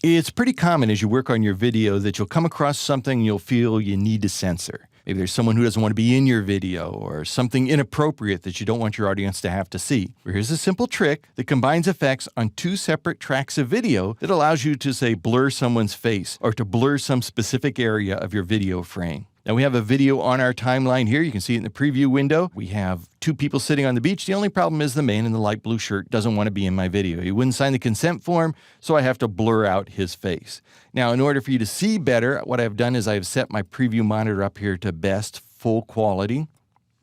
It's pretty common as you work on your video that you'll come across something you'll feel you need to censor. Maybe there's someone who doesn't want to be in your video or something inappropriate that you don't want your audience to have to see. Well, here's a simple trick that combines effects on two separate tracks of video that allows you to, say, blur someone's face or to blur some specific area of your video frame. Now, we have a video on our timeline here. You can see it in the preview window. We have two people sitting on the beach. The only problem is the man in the light blue shirt doesn't want to be in my video. He wouldn't sign the consent form, so I have to blur out his face. Now, in order for you to see better, what I've done is I've set my preview monitor up here to best full quality,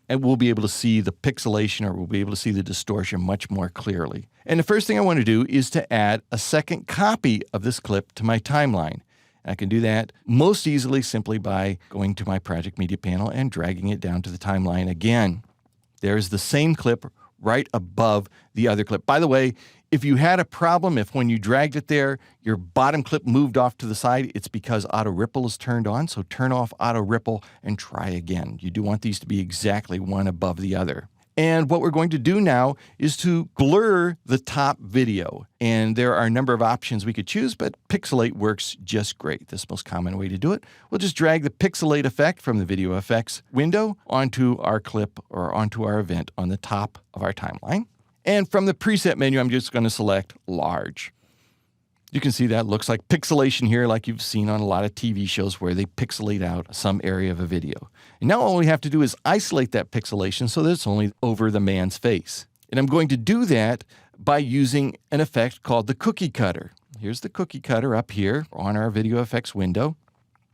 and we'll be able to see the pixelation, or we'll be able to see the distortion much more clearly. And the first thing I want to do is to add a second copy of this clip to my timeline. I can do that most easily simply by going to my project media panel and dragging it down to the timeline again. There's the same clip right above the other clip. By the way, if you had a problem, if when you dragged it there, your bottom clip moved off to the side, it's because auto ripple is turned on. So turn off auto ripple and try again. You do want these to be exactly one above the other. And what we're going to do now is to blur the top video. And there are a number of options we could choose, but pixelate works just great. This is the most common way to do it. We'll just drag the pixelate effect from the video effects window onto our clip or onto our event on the top of our timeline. And from the preset menu, I'm just going to select large. You can see that looks like pixelation here, like you've seen on a lot of TV shows where they pixelate out some area of a video. And now all we have to do is isolate that pixelation so that it's only over the man's face. And I'm going to do that by using an effect called the cookie cutter. Here's the cookie cutter up here on our video effects window.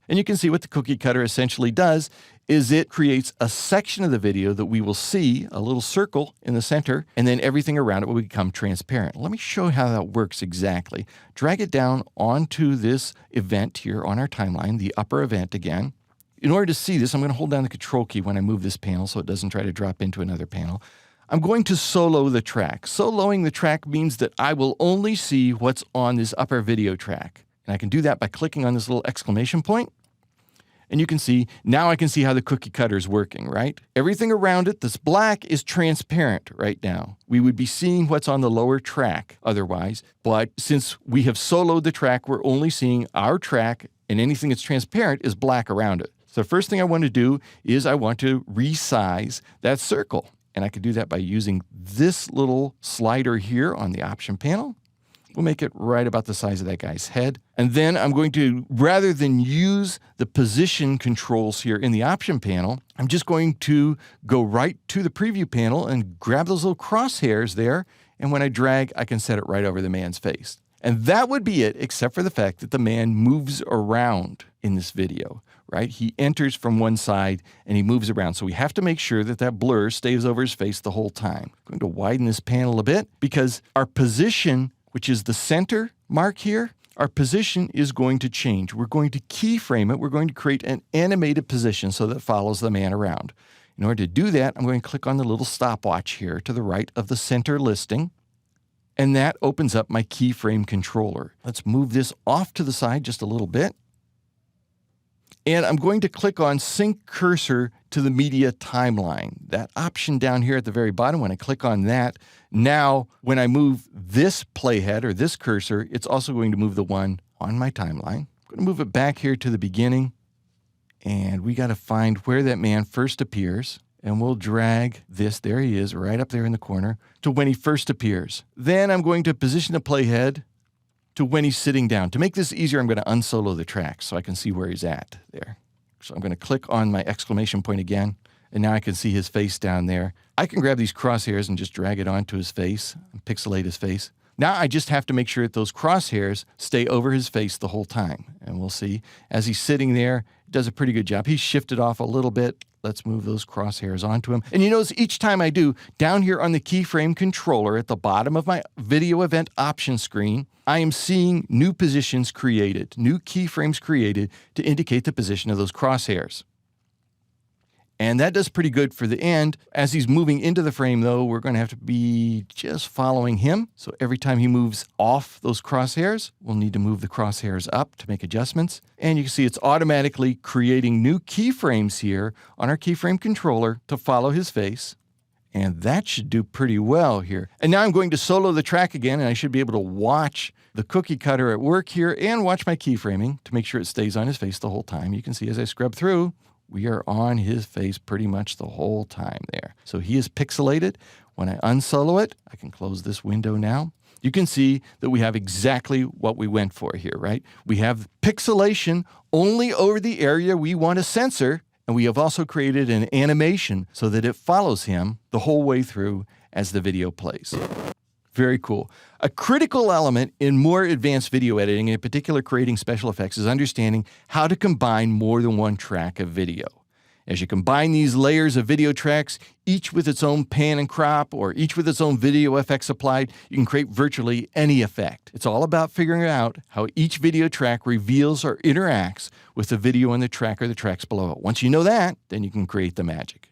And you can see what the cookie cutter essentially does is it creates a section of the video that we will see, a little circle in the center, and then everything around it will become transparent. Let me show you how that works exactly. Drag it down onto this event here on our timeline, the upper event again. In order to see this, I'm going to hold down the control key when I move this panel so it doesn't try to drop into another panel. I'm going to solo the track. Soloing the track means that I will only see what's on this upper video track. And I can do that by clicking on this little exclamation point. And you can see, now I can see how the cookie cutter is working, right? Everything around it that's black is transparent right now. We would be seeing what's on the lower track otherwise, but since we have soloed the track, we're only seeing our track, and anything that's transparent is black around it. So the first thing I want to do is I want to resize that circle. And I could do that by using this little slider here on the option panel. We'll make it right about the size of that guy's head. And then I'm going to, rather than use the position controls here in the option panel, I'm just going to go right to the preview panel and grab those little crosshairs there. And when I drag, I can set it right over the man's face. And that would be it, except for the fact that the man moves around in this video, right? He enters from one side and he moves around. So we have to make sure that that blur stays over his face the whole time. I'm going to widen this panel a bit because our position, which is the center mark here, our position is going to change. We're going to keyframe it. We're going to create an animated position so that it follows the man around. In order to do that, I'm going to click on the little stopwatch here to the right of the center listing. And that opens up my keyframe controller. Let's move this off to the side just a little bit. And I'm going to click on Sync Cursor to the Media Timeline. That option down here at the very bottom, when I click on that, now when I move this playhead or this cursor, it's also going to move the one on my timeline. I'm going to move it back here to the beginning. And we got to find where that man first appears. And we'll drag this, there he is, right up there in the corner, to when he first appears. Then I'm going to position the playhead to when he's sitting down. To make this easier, I'm going to unsolo the track so I can see where he's at there. So I'm going to click on my exclamation point again, and now I can see his face down there. I can grab these crosshairs and just drag it onto his face and pixelate his face. Now I just have to make sure that those crosshairs stay over his face the whole time. And we'll see, as he's sitting there, he does a pretty good job. He's shifted off a little bit. Let's move those crosshairs onto him. And you notice each time I do, down here on the keyframe controller at the bottom of my video event option screen, I am seeing new positions created, new keyframes created to indicate the position of those crosshairs. And that does pretty good for the end. As he's moving into the frame, though, we're going to have to be just following him. So every time he moves off those crosshairs, we'll need to move the crosshairs up to make adjustments. And you can see it's automatically creating new keyframes here on our keyframe controller to follow his face. And that should do pretty well here. And now I'm going to solo the track again, and I should be able to watch the cookie cutter at work here and watch my keyframing to make sure it stays on his face the whole time. You can see as I scrub through, we are on his face pretty much the whole time there. So he is pixelated. When I unsolo it, I can close this window now. You can see that we have exactly what we went for here, right? We have pixelation only over the area we want to censor, and we have also created an animation so that it follows him the whole way through as the video plays. Very cool. A critical element in more advanced video editing, in particular creating special effects, is understanding how to combine more than one track of video. As you combine these layers of video tracks, each with its own pan and crop, or each with its own video effects applied, you can create virtually any effect. It's all about figuring out how each video track reveals or interacts with the video in the track or the tracks below it. Once you know that, then you can create the magic.